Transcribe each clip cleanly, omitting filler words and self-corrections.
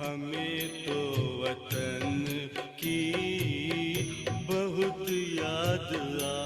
हमें तो वतन की बहुत याद आए।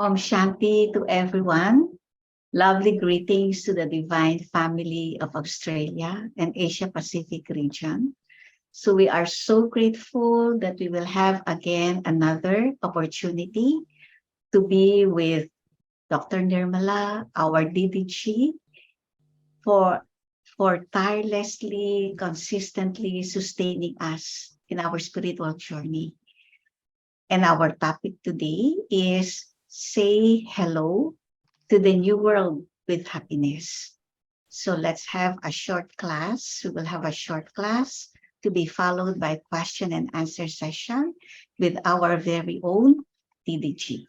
Om Shanti to everyone. Lovely greetings to the divine family of Australia and Asia Pacific region. So we are so grateful that we will have again another opportunity to be with Dr. Nirmala, our Didi, for tirelessly, consistently sustaining us in our spiritual journey. And our topic today is say hello to the new world with happiness. So let's have a short class. We will have a short class to be followed by question and answer session with our very own DDG.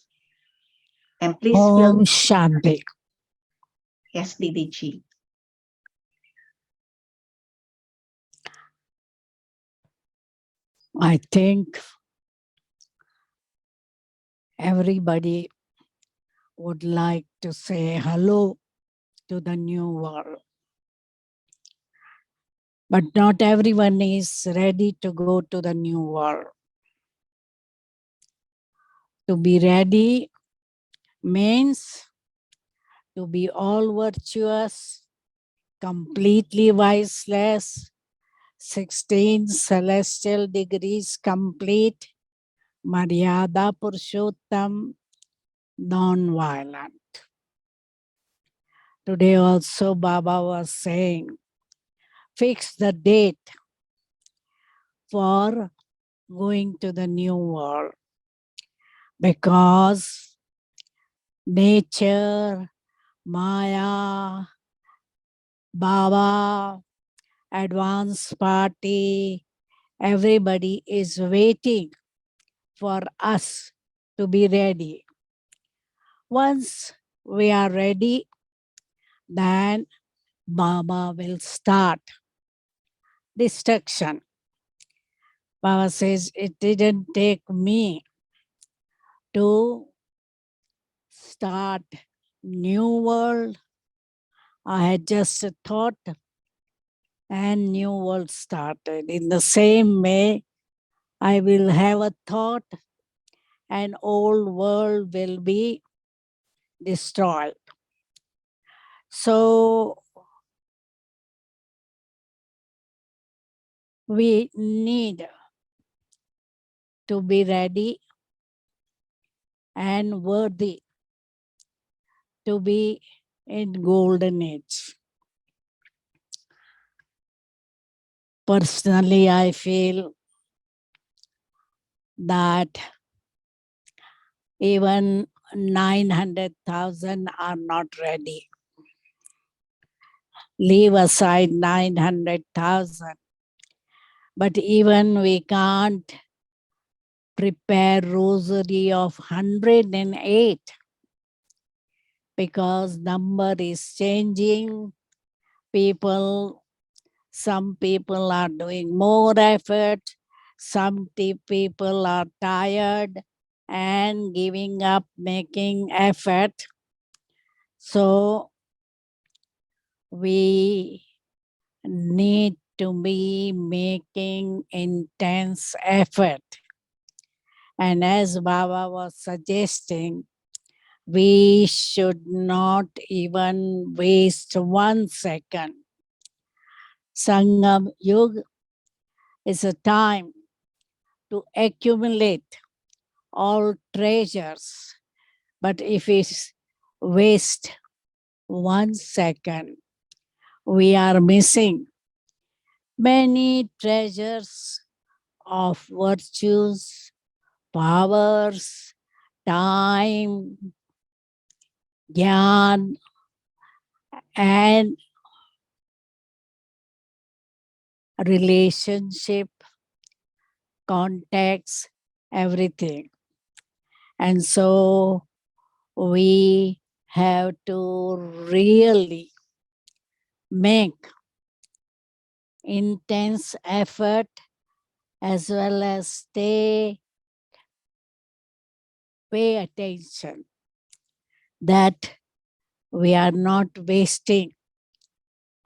And please feel, Om Shanti. yes, DDG. I think everybody would like to say hello to the new world. But not everyone is ready to go to the new world. To be ready means to be all virtuous, completely viceless, 16 celestial degrees complete, Maryada Purushottam, non-violent. Today also Baba was saying, fix the date for going to the new world because nature, Maya, Baba, advance party, everybody is waiting for us to be ready. Once we are ready, then Baba will start destruction. Baba says, it didn't take me to start new world. I had just a thought and new world started. In the same way, I will have a thought and old world will be destroyed. So we need to be ready and worthy to be in golden age. Personally, I feel that even 900,000 are not ready. Leave aside 900,000. But even we can't prepare rosary of 108 because number is changing. Some people are doing more effort. Some people are tired and giving up making effort. So we need to be making intense effort. And as Baba was suggesting, we should not even waste 1 second. Sangam Yuga is a time to accumulate all treasures. But if we waste 1 second, we are missing many treasures of virtues, powers, time, Gyan, and relationship, context, everything. And so we have to really make intense effort as well as pay attention that we are not wasting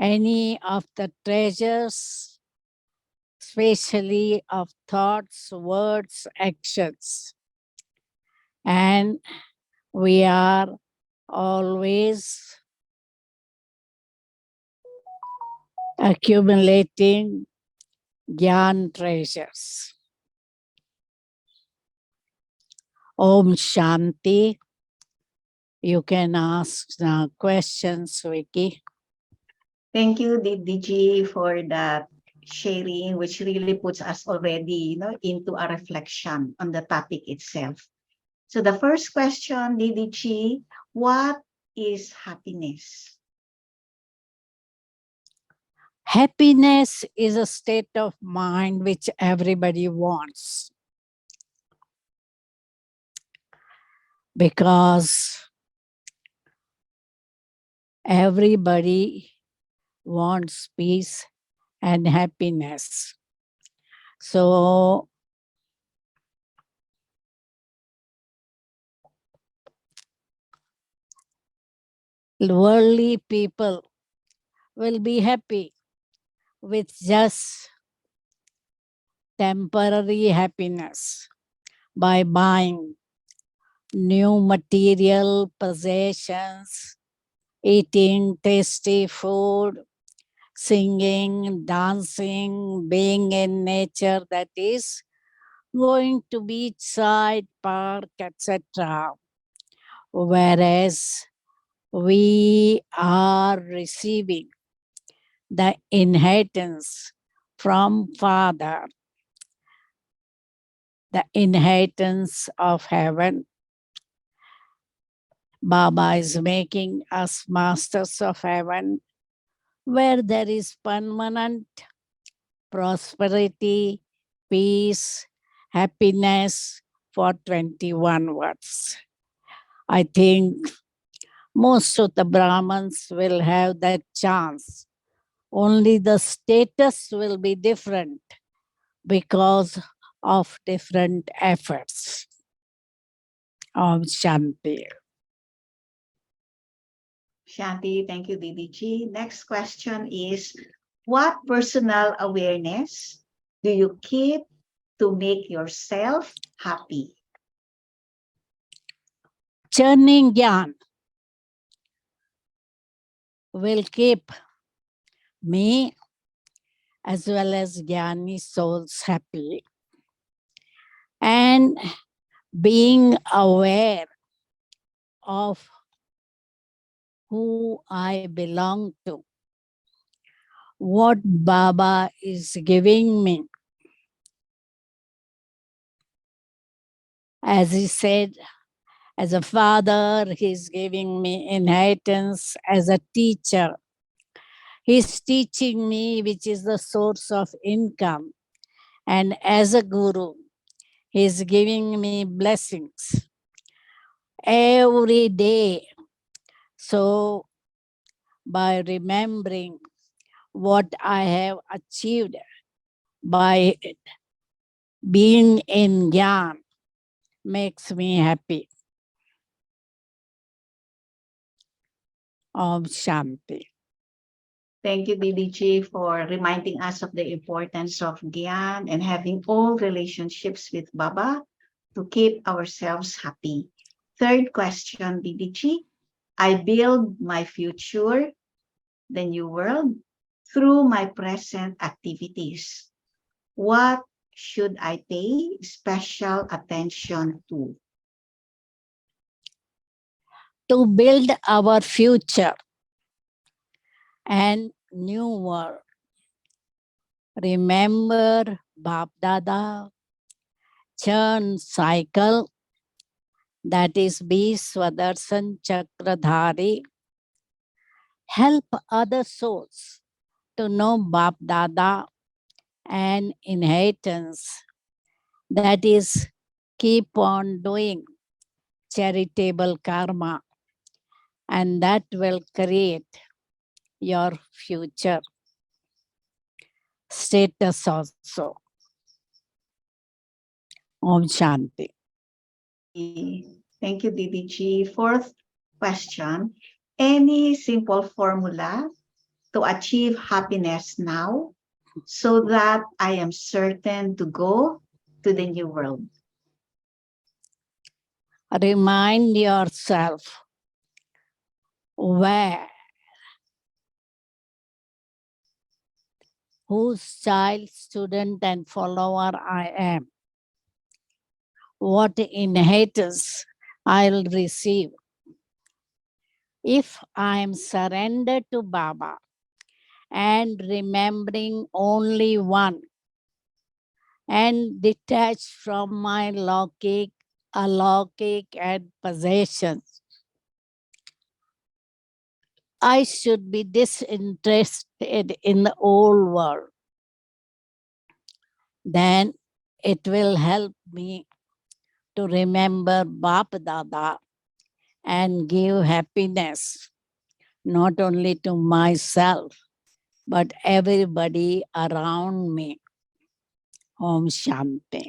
any of the treasures, especially of thoughts, words, actions. And we are always accumulating Gyan treasures. Om Shanti. You can ask questions, Vicky. Thank you, Didi, for that sharing, which really puts us already, into a reflection on the topic itself. So the first question, Didi, what is happiness? Happiness is a state of mind which everybody wants. Because everybody wants peace and happiness. So worldly people will be happy with just temporary happiness by buying new material possessions, eating tasty food, singing, dancing, being in nature, that is, going to beachside, park, etc. Whereas we are receiving the inheritance from Father, the inheritance of heaven. Baba is making us masters of heaven, where there is permanent prosperity, peace, happiness for 21 words. I think most of the Brahmins will have that chance. Only the status will be different because of different efforts. Om Shanti. Shanti, thank you, Didi. Next question is, what personal awareness do you keep to make yourself happy? Churning Gyan will keep me as well as Jnani souls happy. And being aware of who I belong to, what Baba is giving me. As he said, as a father, he's giving me inheritance. As a teacher, he's teaching me, which is the source of income. And as a guru, he's giving me blessings every day. So by remembering what I have achieved by being in Gyan makes me happy. Om Shanti. Thank you, Didi, for reminding us of the importance of Gyan and having all relationships with Baba to keep ourselves happy. Third question, Didi, I build my future, the new world, through my present activities. What should I pay special attention to? To build our future and new world. Remember Bap Dada, churn cycle, that is be Swadarsan Chakradhari. Help other souls to know Bap Dada an inheritance, that is, keep on doing charitable karma, and that will create your future status also. Om Shanti. Thank you, Didi G. Fourth question. Any simple formula to achieve happiness now so that I am certain to go to the new world? Remind yourself where, whose child, student, and follower I am, what inheritance I'll receive if I am surrendered to Baba and remembering only one and detached from my alaukic and possessions. I should be disinterested in the old world. Then it will help me to remember Bap Dada and give happiness not only to myself but everybody around me. Om Shanti.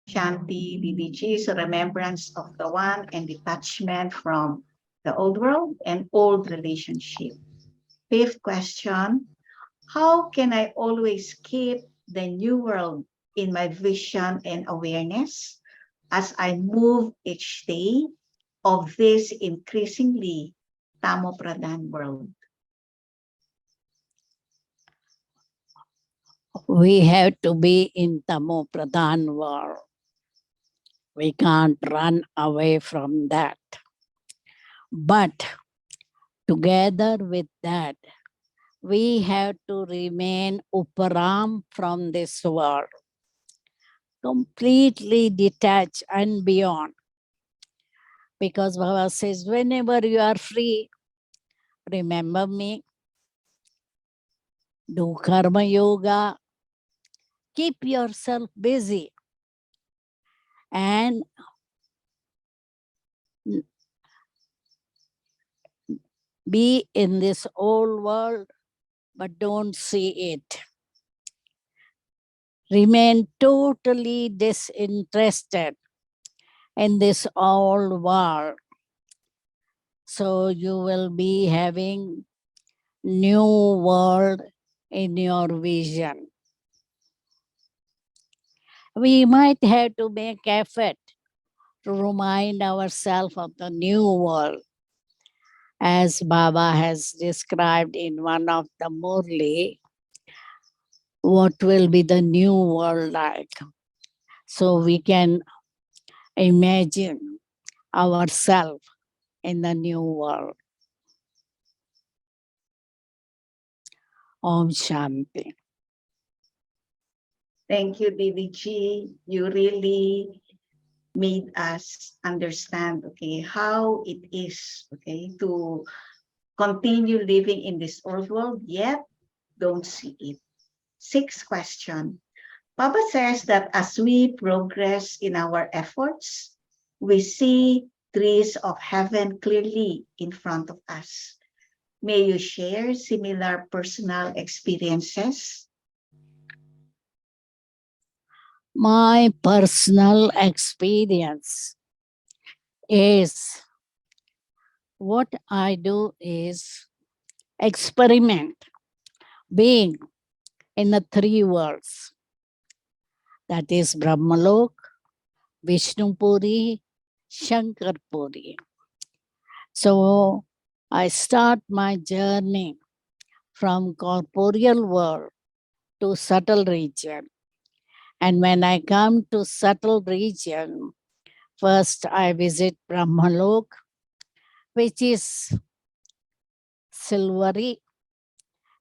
Shanti, Didi G is a remembrance of the one and detachment from the old world and old relationship. Fifth question. How can I always keep the new world in my vision and awareness as I move each day of this increasingly Tamo-Pradhan world? We have to be in Tamo Pradhan world. We can't run away from that. But together with that, we have to remain uparam from this world, completely detached and beyond. Because Baba says, whenever you are free, remember me, do karma yoga, keep yourself busy, and be in this old world, but don't see it. Remain totally disinterested in this old world. So you will be having new world in your vision. We might have to make effort to remind ourselves of the new world, as Baba has described in one of the Murli, what will be the new world like. So we can imagine ourselves in the new world. Om Shanti. Thank you, Didi G. You really made us understand, okay, how it is, okay, to continue living in this old world, yet don't see it. Sixth question. Papa says that as we progress in our efforts, we see trees of heaven clearly in front of us. May you share similar personal experiences? My personal experience is what I do is experiment being in the three worlds, that is Brahmalok, Vishnupuri, Shankarpuri. So I start my journey from corporeal world to subtle region. And when I come to subtle region, first I visit Brahmalok, which is silvery,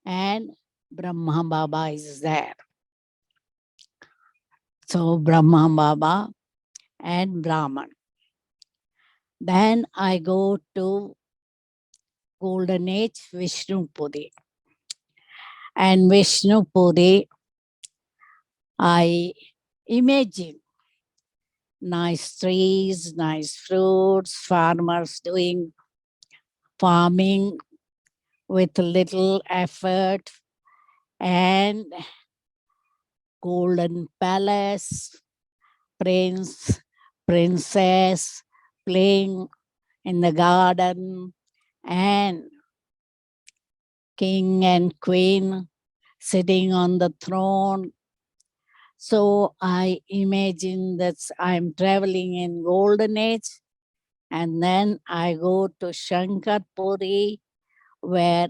and Brahma Baba is there. So Brahma Baba and Brahman. Then I go to Golden Age Vishnupuri. And Vishnu Puri, I imagine nice trees, nice fruits, farmers doing farming with little effort, and golden palace, prince, princess playing in the garden, and king and queen sitting on the throne. So I imagine that I'm traveling in golden age, and then I go to Shankar Puri, where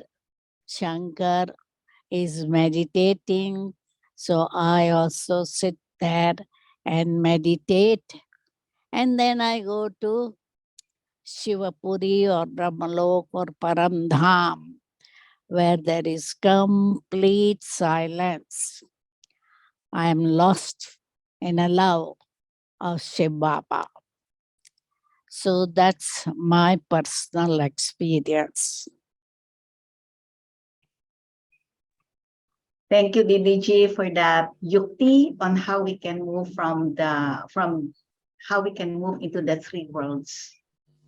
Shankar is meditating. So I also sit there and meditate. And then I go to Shivapuri or Brahmalok or Paramdham, where there is complete silence. I am lost in a love of Shiv Baba. So that's my personal experience. Thank you, Didi, for that yukti on how we can move from how we can move into the three worlds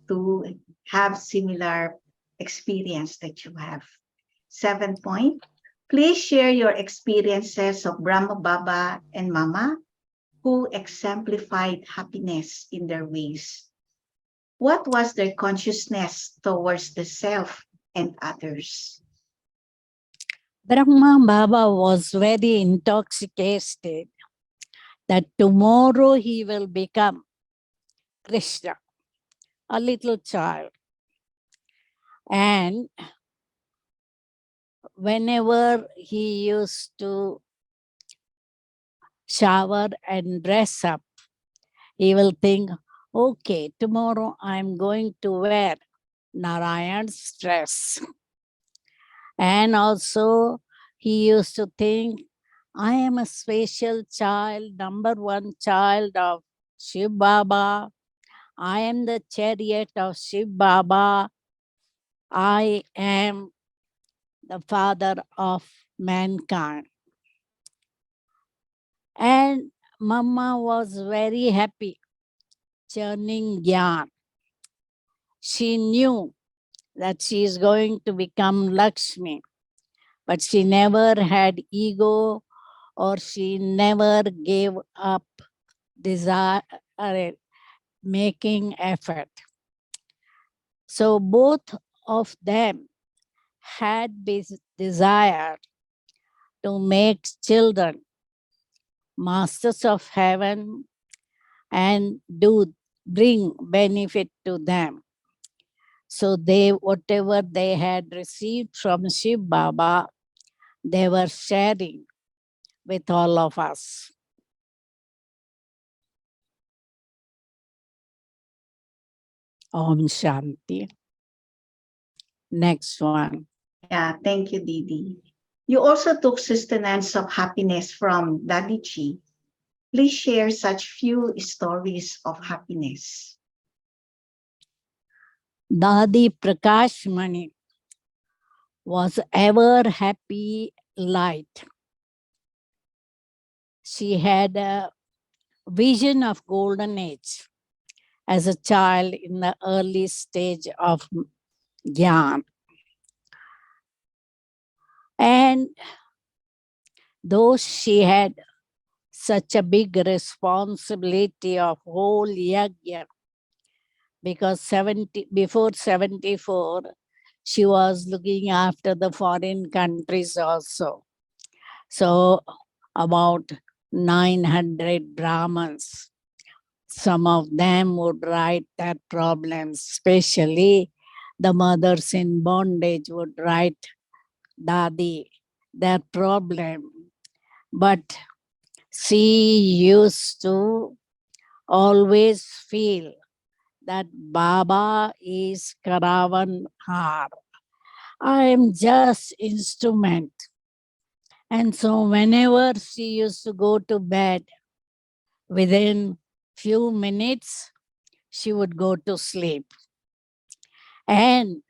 to have similar experience that you have. 7 point. Please share your experiences of Brahma Baba and Mama who exemplified happiness in their ways. What was their consciousness towards the self and others? Brahma Baba was very intoxicated that tomorrow he will become Krishna, a little child. And whenever he used to shower and dress up, he will think, okay, tomorrow I'm going to wear Narayan's dress. And also, he used to think, I am a special child, number one child of Shiv Baba. I am the chariot of Shiv Baba. I am the father of mankind. And Mama was very happy, churning yarn. She knew that she is going to become Lakshmi, but she never had ego or she never gave up desire, making effort. So both of them had this desire to make children masters of heaven and do bring benefit to them. So they whatever they had received from Shiv Baba, they were sharing with all of us. Om Shanti. Next one. Yeah, thank you, Didi. You also took sustenance of happiness from Dadi. Please share such few stories of happiness. Dadi Prakash Mani was ever happy light. She had a vision of golden age as a child in the early stage of Gyan. And though she had such a big responsibility of whole yajna, because before 74, she was looking after the foreign countries also. So about 900 Brahmins, some of them would write their problems, especially the mothers in bondage would write Dadi, their problem. But she used to always feel that Baba is Karavan Har. I am just instrument. And so whenever she used to go to bed, within few minutes, she would go to sleep. And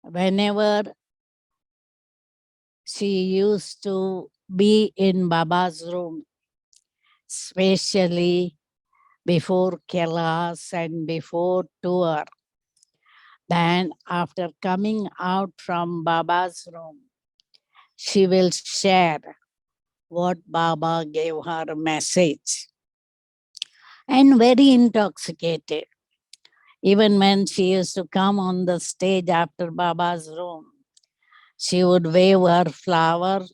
whenever She used to be in Baba's room, especially before class and before tour. Then, after coming out from Baba's room, she will share what Baba gave her a message, and very intoxicated. Even when she used to come on the stage after Baba's room, she would wave her flower,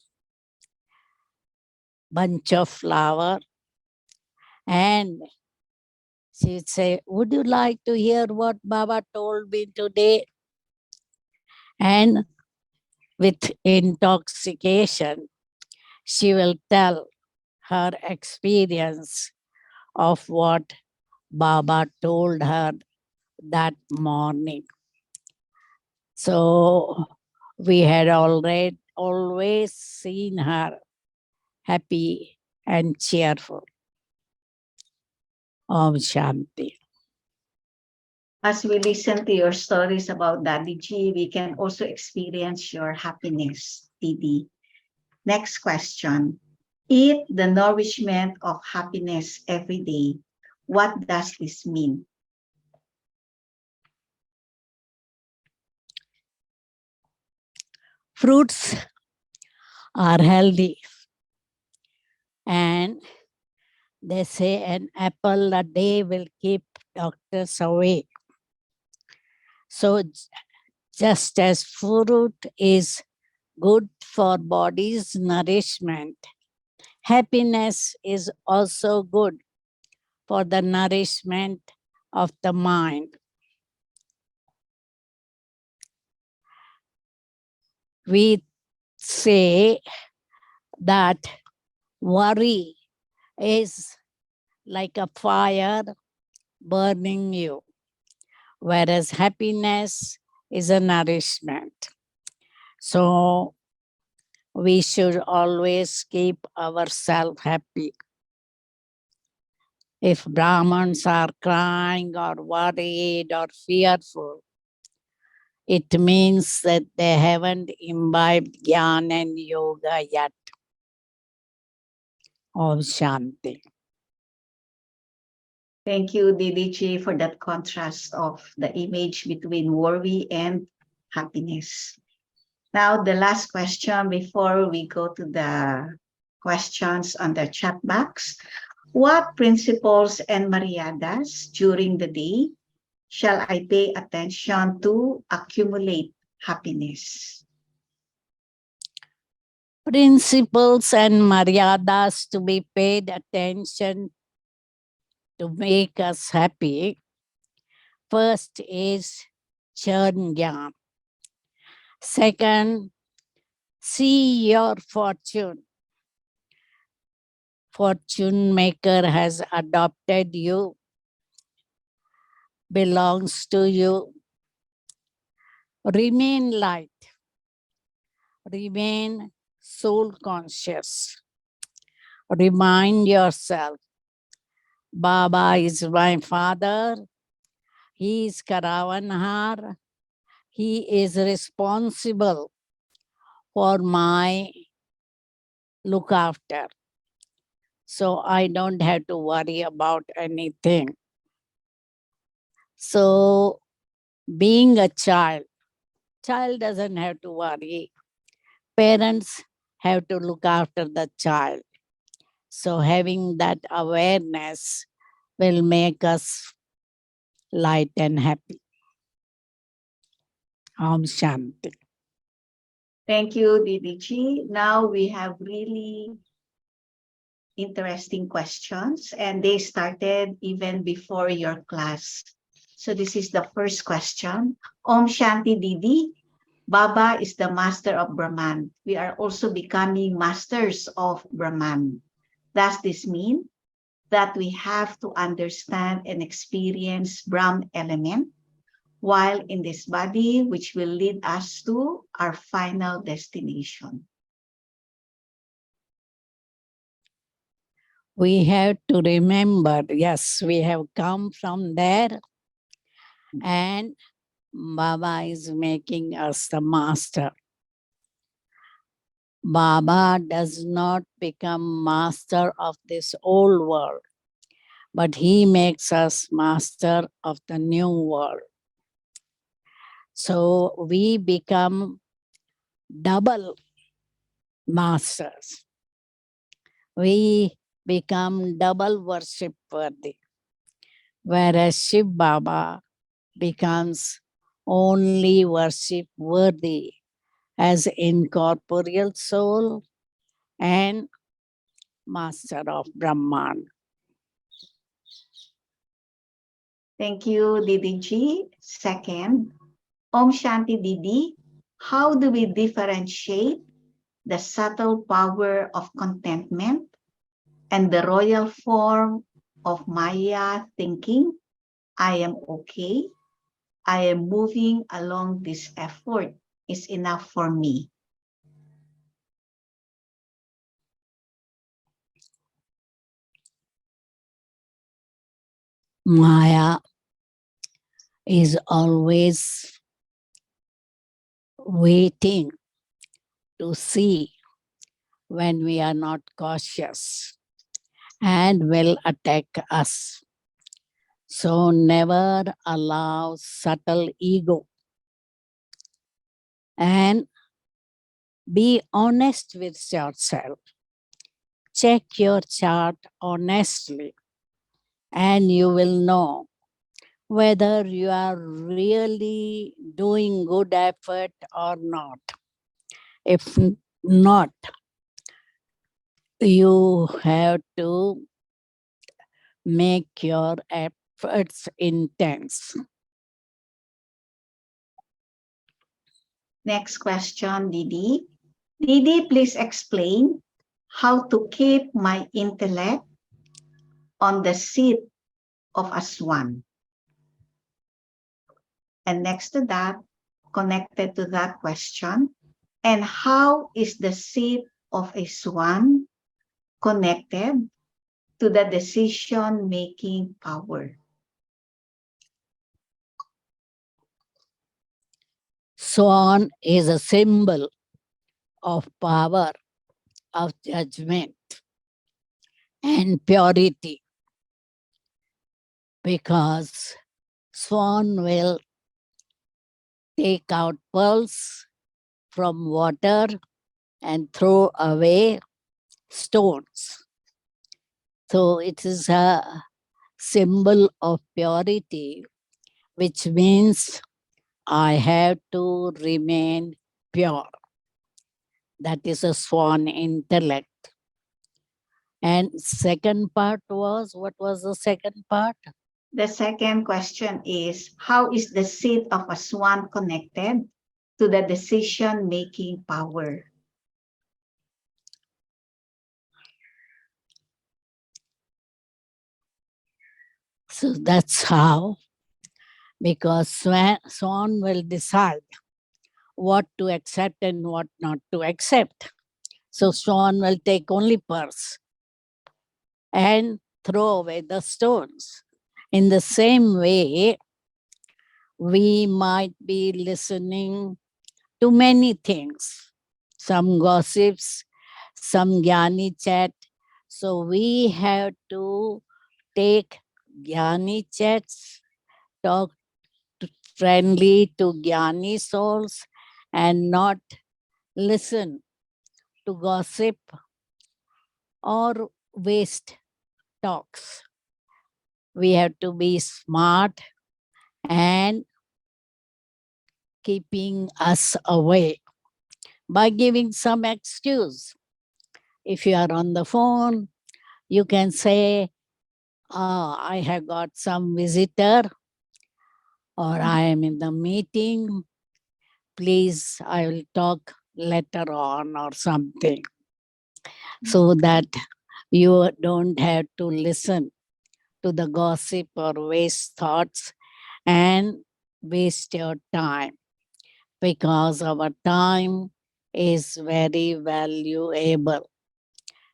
bunch of flower, and she'd say, "Would you like to hear what Baba told me today?" And with intoxication, she will tell her experience of what Baba told her that morning. So we had already always seen her happy and cheerful. Om Shanti. As we listen to your stories about Daddy G, we can also experience your happiness, Didi. Next question. Eat the nourishment of happiness every day. What does this mean? Fruits are healthy, and they say an apple a day will keep doctors away. So, just as fruit is good for body's nourishment, happiness is also good for the nourishment of the mind. We say that worry is like a fire burning you, whereas happiness is a nourishment. So we should always keep ourselves happy. If Brahmins are crying or worried or fearful, it means that they haven't imbibed Jnana and Yoga yet. Om Shanti. Thank you, Didi, for that contrast of the image between worry and happiness. Now, the last question before we go to the questions on the chat box. What principles and mariadas during the day shall I pay attention to accumulate happiness? Principles and maryadas to be paid attention to make us happy. First is Churn Jnana. Second, see your fortune. Fortune maker has adopted you, belongs to you. Remain light, remain soul conscious. Remind yourself, Baba is my father, he is Karavanhar, he is responsible for my look after. So I don't have to worry about anything. So being a child doesn't have to worry. Parents have to look after the child. So having that awareness will make us light and happy. Om Shanti. Thank you, Didi. Now we have really interesting questions, and they started even before your class. So this is the first question. Om Shanti Didi. Baba is the master of Brahman. We are also becoming masters of Brahman. Does this mean that we have to understand and experience Brahm element while in this body, which will lead us to our final destination? We have to remember, yes, we have come from there, and Baba is making us the master. Baba does not become master of this old world, but he makes us master of the new world. So we become double masters. We become double worship worthy, whereas Shiv Baba becomes only worship worthy as incorporeal soul and master of Brahman. Thank you, Didi G. Second, Om Shanti Didi, how do we differentiate the subtle power of contentment and the royal form of Maya thinking, I am okay, I am moving along, this effort is enough for me? Maya is always waiting to see when we are not cautious and will attack us. So never allow subtle ego and be honest with yourself. Check your chart honestly and you will know whether you are really doing good effort or not. If not, you have to make your efforts intense. Next question, Didi. Didi, please explain how to keep my intellect on the seat of a swan. And next to that, connected to that question, and how is the seat of a swan connected to the decision-making power? Swan is a symbol of power, of judgment, and purity because swan will take out pearls from water and throw away stones. So it is a symbol of purity, which means I have to remain pure. That is a swan intellect. And second part was, what was the second part? The second question is, how is the seat of a swan connected to the decision-making power? So that's how, because swan will decide what to accept and what not to accept. So swan will take only pearls and throw away the stones. In the same way, we might be listening to many things, some gossips, some gyani chat. So we have to take gyani chats, talk friendly to gyani souls, and not listen to gossip or waste talks. We have to be smart and keeping us away by giving some excuse. If you are on the phone, you can say, oh, I have got some visitor or I am in the meeting. Please, I will talk later on or something so that you don't have to listen to the gossip or waste thoughts and waste your time because our time is very valuable.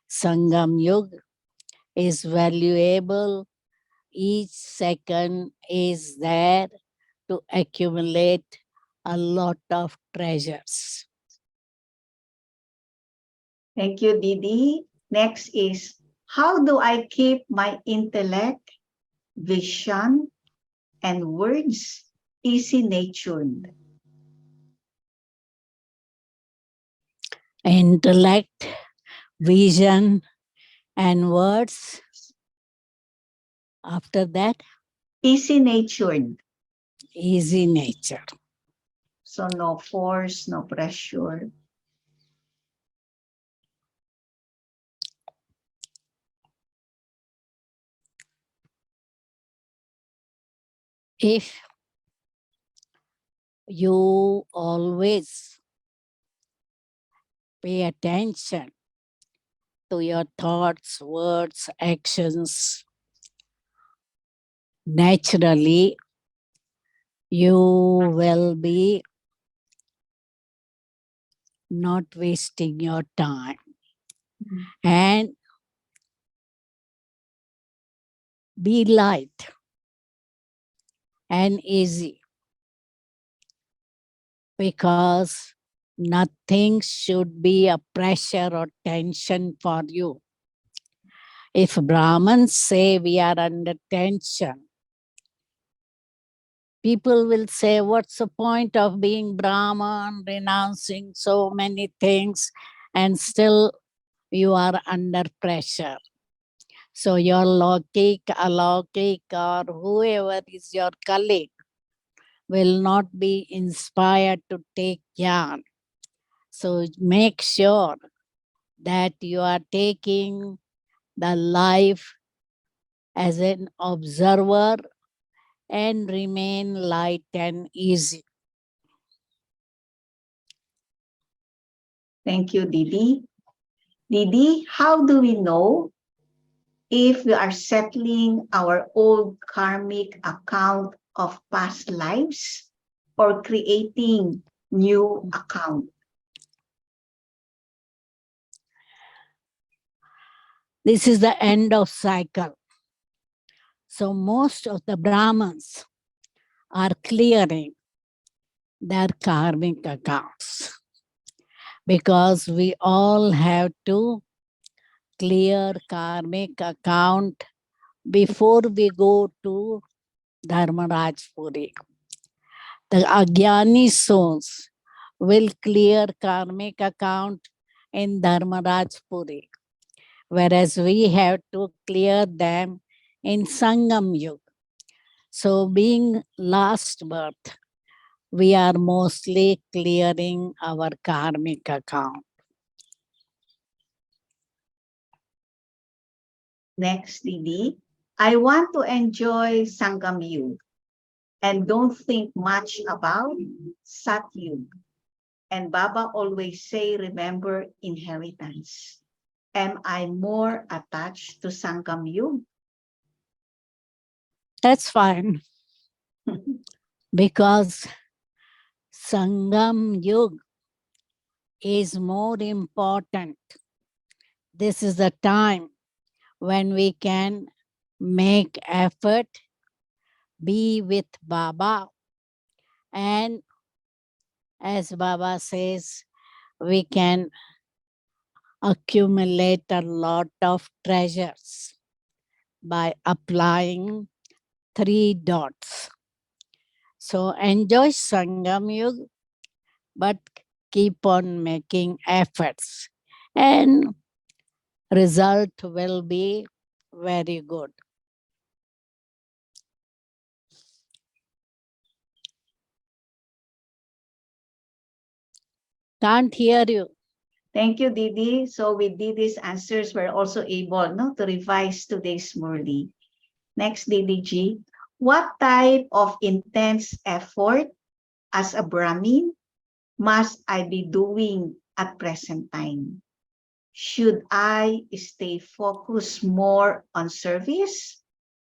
Sangam Yug is valuable. Each second is there to accumulate a lot of treasures. Thank you, Didi. Next is, how do I keep my intellect, vision, and words easy-natured? Intellect, vision, and words. After that, Easy-natured. easy nature. So no force, no pressure. If you always pay attention to your thoughts, words, actions, naturally you will be not wasting your time and be light and easy, because nothing should be a pressure or tension for you. If Brahmins say we are under tension, people will say, what's the point of being Brahman, renouncing so many things, and still you are under pressure? So your Lokik, Alaukik, or whoever is your colleague will not be inspired to take yarn. So make sure that you are taking the life as an observer and remain light and easy. Thank you, Didi. Didi, how do we know if we are settling our old karmic account of past lives or creating new account? This is the end of cycle. So most of the Brahmins are clearing their karmic accounts, because we all have to clear karmic account before we go to Dharmaraj Puri. The Agyani souls will clear karmic account in Dharmaraj Puri, whereas we have to clear them in Sangam Yuga. So being last birth, we are mostly clearing our karmic account. Next, Didi, I want to enjoy Sangam Yuga and don't think much about Satyug. And Baba always say, remember inheritance. Am I more attached to Sangam Yuga? That's fine, because Sangam Yuga is more important. This is the time when we can make effort, be with Baba, and as Baba says, we can accumulate a lot of treasures by applying 3 dots. So enjoy Sangam Yuga, but keep on making efforts, and result will be very good. Can't hear you. Thank you, Didi. So with Didi's answers, we're also able to revise today's Murli. Next, Didi G. What type of intense effort as a Brahmin must I be doing at present time? Should I stay focused more on service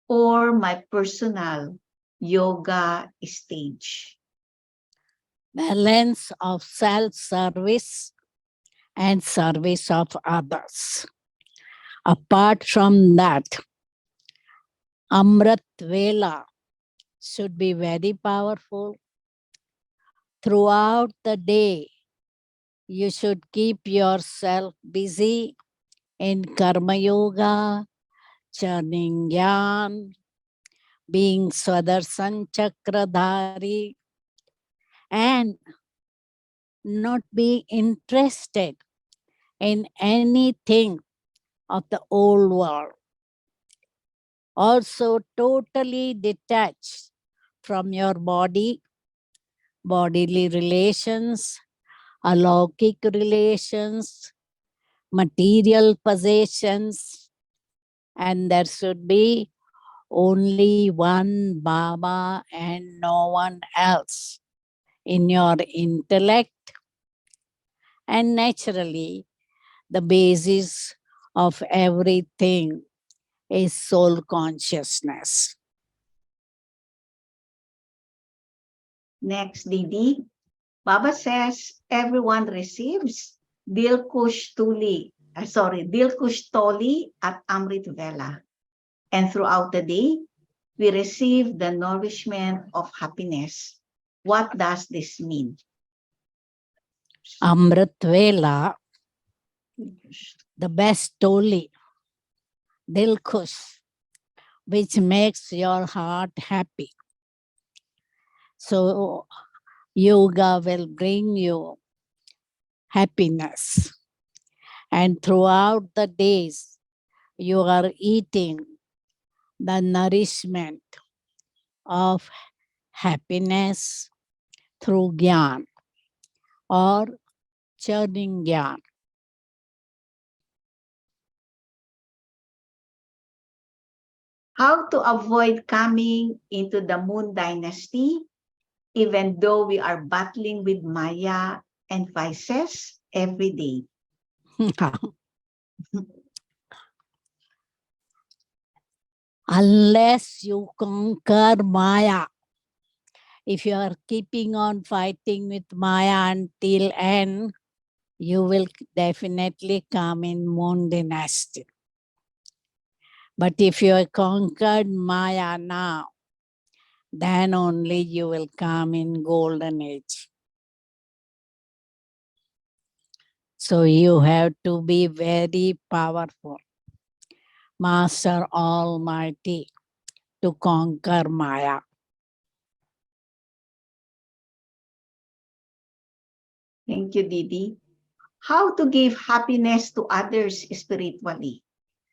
or my personal yoga stage? Balance of self-service and service of others. Apart from that, Amrit Vela should be very powerful. Throughout the day, You should keep yourself busy in Karma Yoga, churning yarn, being Swadarsan Chakradhari, and not be interested in anything of the old world. Also, totally detached from your body, bodily relations, alaukic relations, material possessions, and there should be only one Baba and no one else in your intellect, and naturally, the basis of everything is soul consciousness. Next, Didi. Baba says everyone receives Dilkush Toli at Amrit Vela. And throughout the day, we receive the nourishment of happiness. What does this mean? Amrit Vela, the best toli, Dilkush, which makes your heart happy. So, yoga will bring you happiness. And throughout the days, you are eating the nourishment of happiness through gyan or churning gyan. How to avoid coming into the moon dynasty, even though we are battling with Maya and vices every day. Unless you conquer Maya, if you are keeping on fighting with Maya until end, you will definitely come in moon dynasty. But if you have conquered Maya now, then only you will come in golden age. So you have to be very powerful, Master Almighty, to conquer Maya. Thank you, Didi. How to give happiness to others spiritually.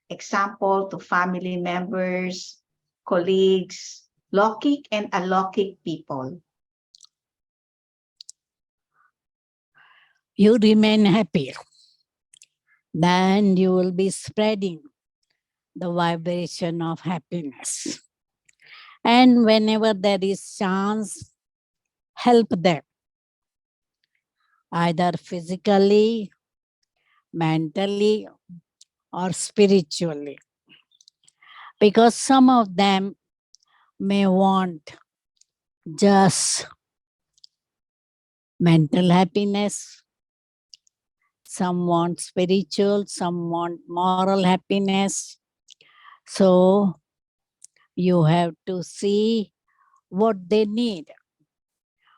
Example, to family members, colleagues, Lokik and alokik people. You remain happy. Then you will be spreading the vibration of happiness. And whenever there is chance, help them, either physically, mentally, or spiritually. Because some of them may want just mental happiness, some want spiritual, some want moral happiness. So you have to see what they need.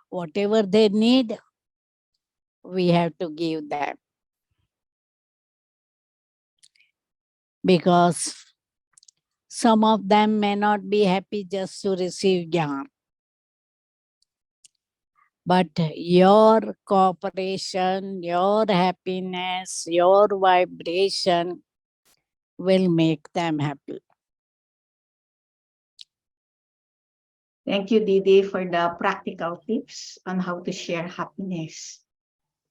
Whatever they need, we have to give them. Because some of them may not be happy just to receive jnana. But your cooperation, your happiness, your vibration will make them happy. Thank you, Didi, for the practical tips on how to share happiness.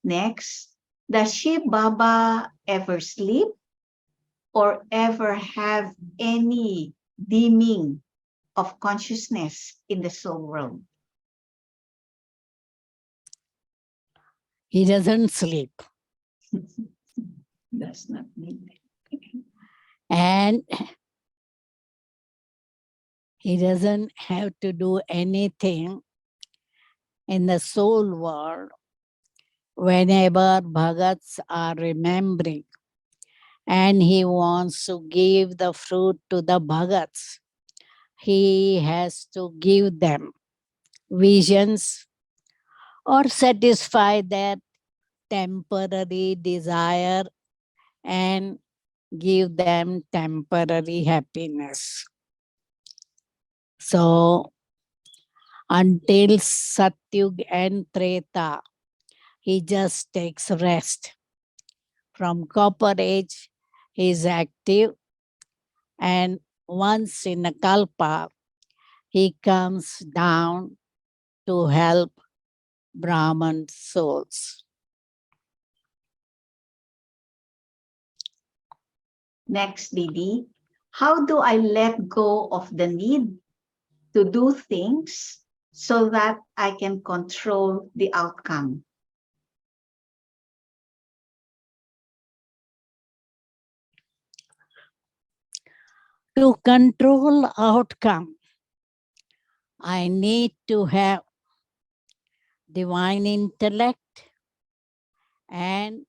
Next, does Shiv Baba ever sleep or ever have any dimming of consciousness in the soul world? He doesn't sleep. Does not need. And he doesn't have to do anything in the soul world whenever bhagats are remembering and he wants to give the fruit to the bhagats. He has to give them visions or satisfy their temporary desire and give them temporary happiness. So, until Satyug and Treta, he just takes rest. From Copper Age, he is active, and once in a Kalpa, he comes down to help Brahman souls. Next, Didi, how do I let go of the need to do things so that I can control the outcome? To control outcome, I need to have divine intellect and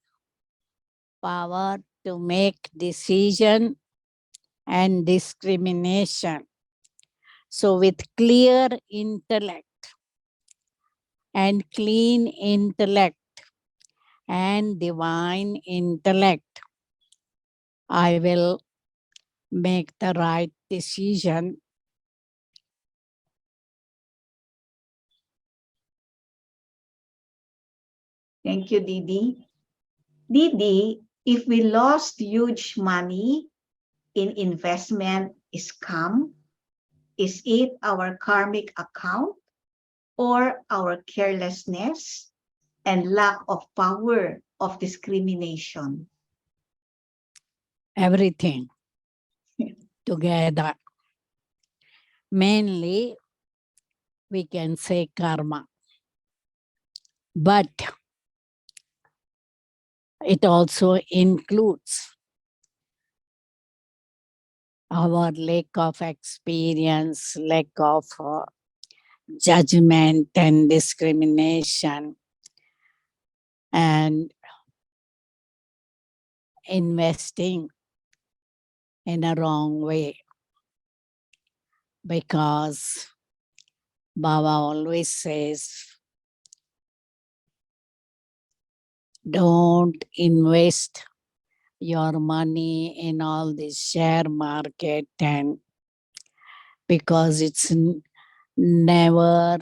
power to make decision and discrimination. So with clear intellect and clean intellect and divine intellect, I will make the right decision. Thank you, Didi. Didi, if we lost huge money in investment scam, is it our karmic account or our carelessness and lack of power of discrimination? Everything together. Mainly, we can say karma. But it also includes our lack of experience, lack of judgment and discrimination, and investing in a wrong way. Because Baba always says, don't invest your money in all this share market, and because it's never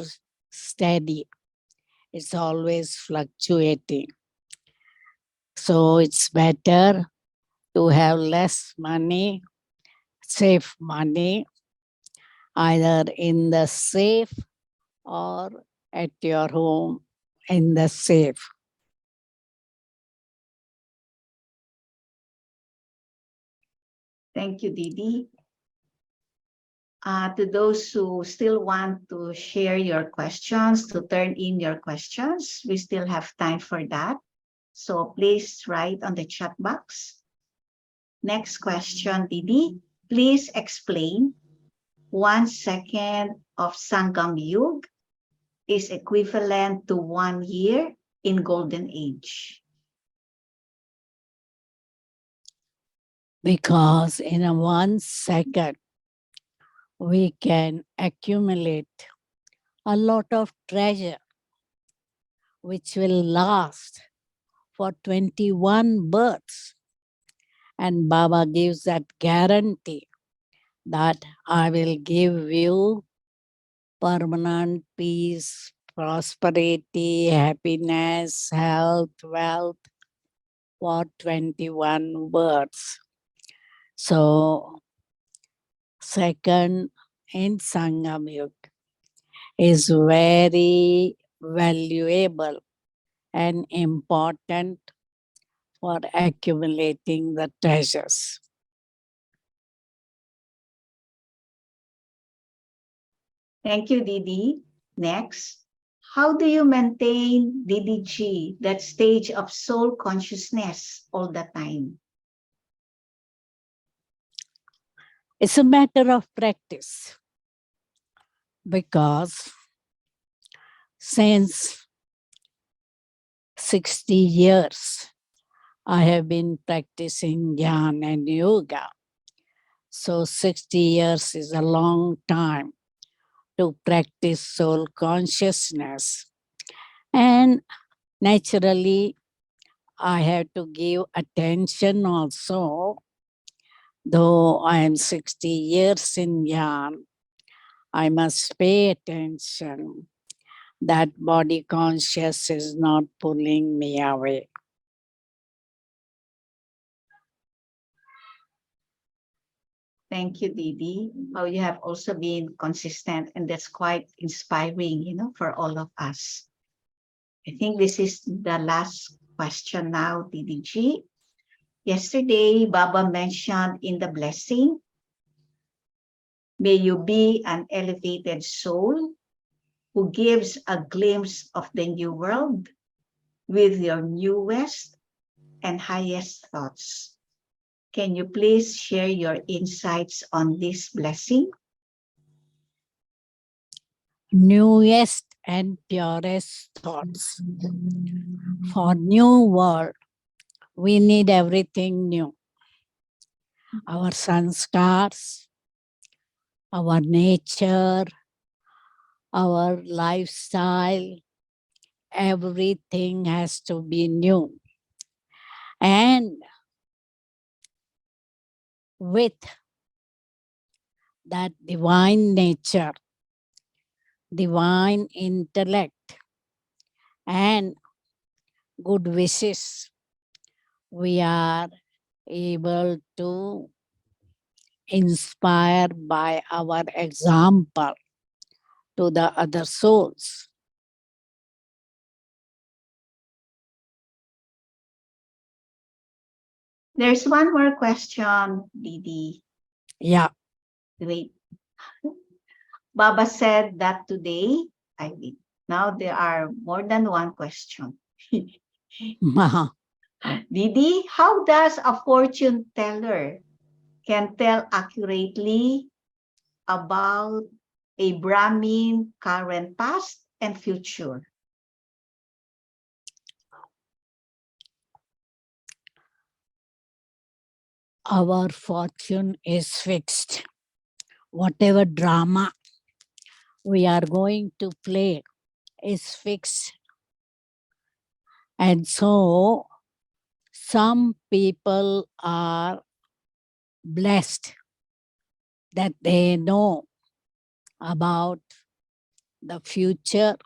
steady, it's always fluctuating. So it's better to have less money, safe money, either in the safe or at your home in the safe. Thank you, Didi. To those who still want to share your questions, to turn in your questions, we still have time for that. So please write on the chat box. Next question, Didi. Please explain 1 second of Sangam Yug is equivalent to 1 year in Golden Age. Because in a 1 second, we can accumulate a lot of treasure which will last for 21 births. And Baba gives that guarantee that I will give you permanent peace, prosperity, happiness, health, wealth for 21 births. So, second in Sangam Yuga is very valuable and important for accumulating the treasures. Thank you, Didi. Next, how do you maintain DDG, that stage of soul consciousness, all the time? It's a matter of practice because since 60 years, I have been practicing Jnana and Yoga. So 60 years is a long time to practice soul consciousness. And naturally, I have to give attention also. Though I am 60 years in young, I must pay attention that body conscious is not pulling me away. Thank you, Didi. Oh, you have also been consistent, and that's quite inspiring, for all of us. I think this is the last question now, Didi G. Yesterday, Baba mentioned in the blessing, may you be an elevated soul who gives a glimpse of the new world with your newest and highest thoughts. Can you please share your insights on this blessing? Newest and purest thoughts. For new world, we need everything new. Our sanskars, our nature, our lifestyle, everything has to be new. And with that divine nature, divine intellect, and good wishes, we are able to inspire by our example to the other souls. There's one more question, Didi. Yeah. Wait. Baba said that today, I mean, now there are more than one question. Didi, how does a fortune teller can tell accurately about a Brahmin current, past, and future? Our fortune is fixed. Whatever drama we are going to play is fixed. And so some people are blessed that they know about the future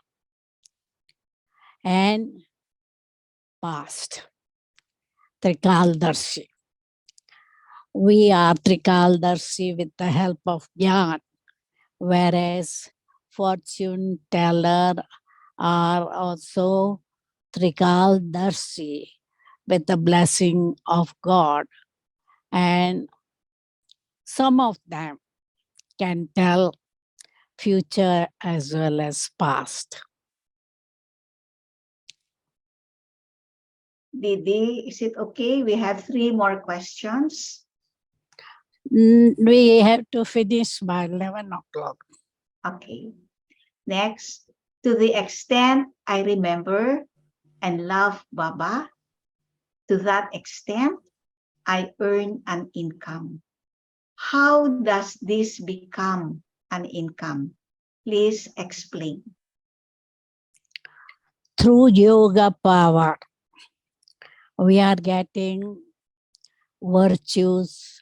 and past. Trikaldarshi. We are Trikaldarshi with the help of Gyan, whereas fortune teller are also Trikaldarshi with the blessing of God. And some of them can tell future as well as past. Didi, is it okay? We have 3 more questions. We have to finish by 11 o'clock. Okay. Next, to the extent I remember and love Baba, to that extent, I earn an income. How does this become an income? Please explain. Through yoga power, we are getting virtues,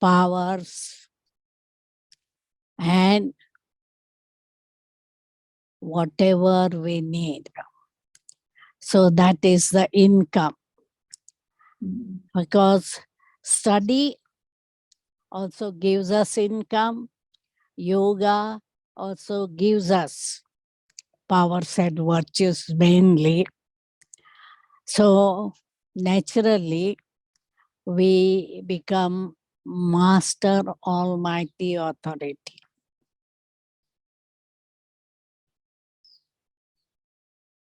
powers, and whatever we need. So that is the income. Because study also gives us income, yoga also gives us powers and virtues mainly. So naturally, we become master almighty authority.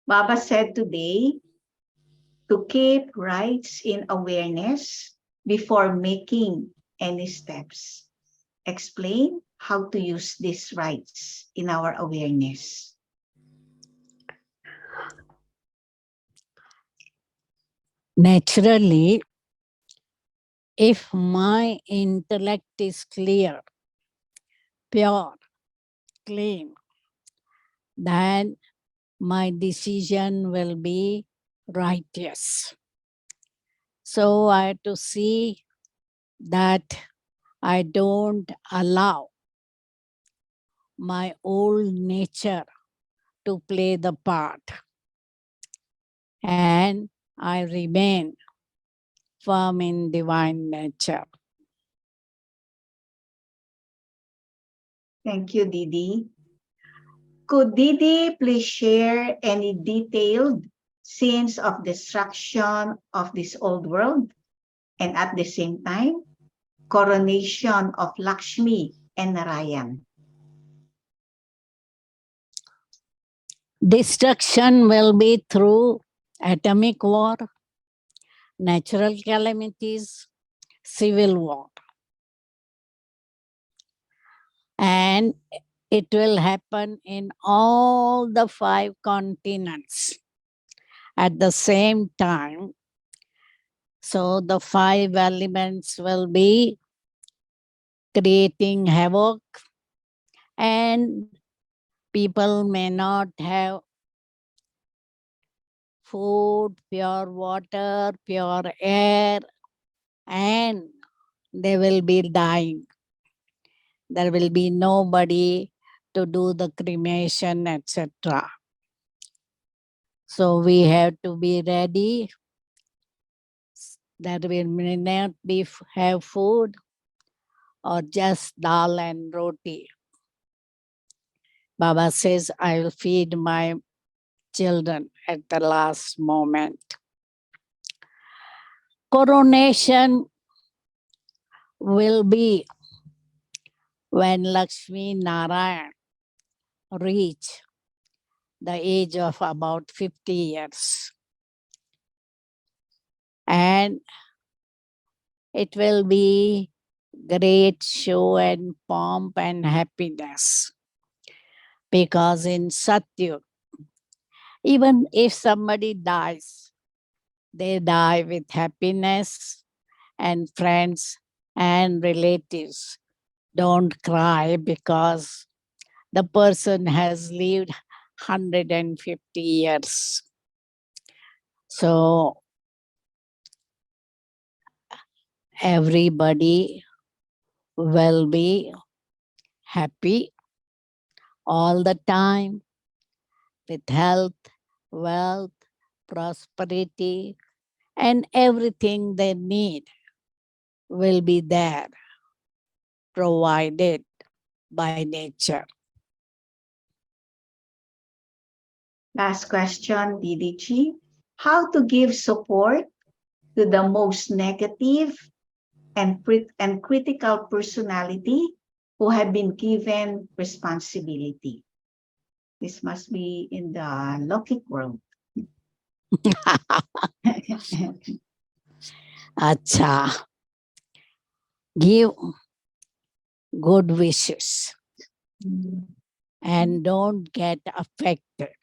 Baba said today to keep rights in awareness before making any steps. Explain how to use these rights in our awareness. Naturally, if my intellect is clear, pure, clean, then my decision will be righteous. So I have to see that I don't allow my old nature to play the part, and I remain firm in divine nature. Thank you, Didi. Could Didi please share any detailed scenes of destruction of this old world and at the same time, coronation of Lakshmi and Narayan? Destruction will be through atomic war, natural calamities, civil war. And it will happen in all the 5 continents at the same time. So the 5 elements will be creating havoc, and people may not have food, pure water, pure air, and they will be dying. There will be nobody to do the cremation, etc. So we have to be ready. That will may not be have food or just dal and roti. Baba says, I will feed my children at the last moment. Coronation will be when Lakshmi Narayan reach the age of about 50 years. And it will be great show and pomp and happiness. Because in Satyug, even if somebody dies, they die with happiness, and friends and relatives don't cry because the person has lived 150 years. So everybody will be happy all the time with health, wealth, prosperity, and everything they need will be there, provided by nature. Last question, Didi. How to give support to the most negative and critical personality who have been given responsibility? This must be in the Lokik world. Acha, give good wishes and don't get affected.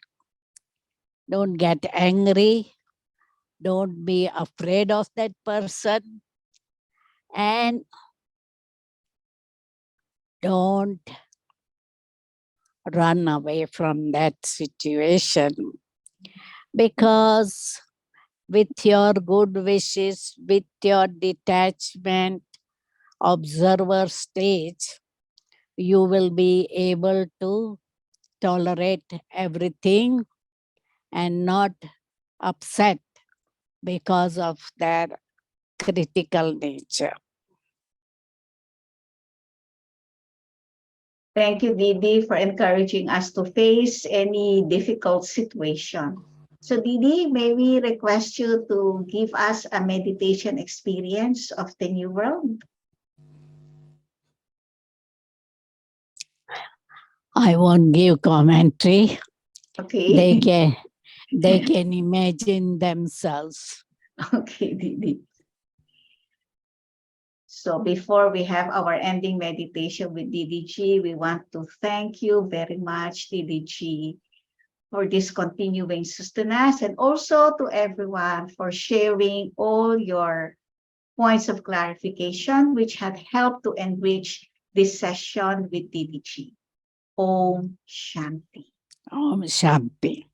Don't get angry. Don't be afraid of that person. And don't run away from that situation, because with your good wishes, with your detachment, observer stage, you will be able to tolerate everything and not upset because of their critical nature. Thank you, Didi, for encouraging us to face any difficult situation. So, Didi, may we request you to give us a meditation experience of the new world? I won't give commentary. Okay. They can imagine themselves. Okay, Didi. So before we have our ending meditation with Didi, we want to thank you very much, Didi, for this continuing sustenance, and also to everyone for sharing all your points of clarification, which have helped to enrich this session with Didi. Om Shanti. Om Shanti.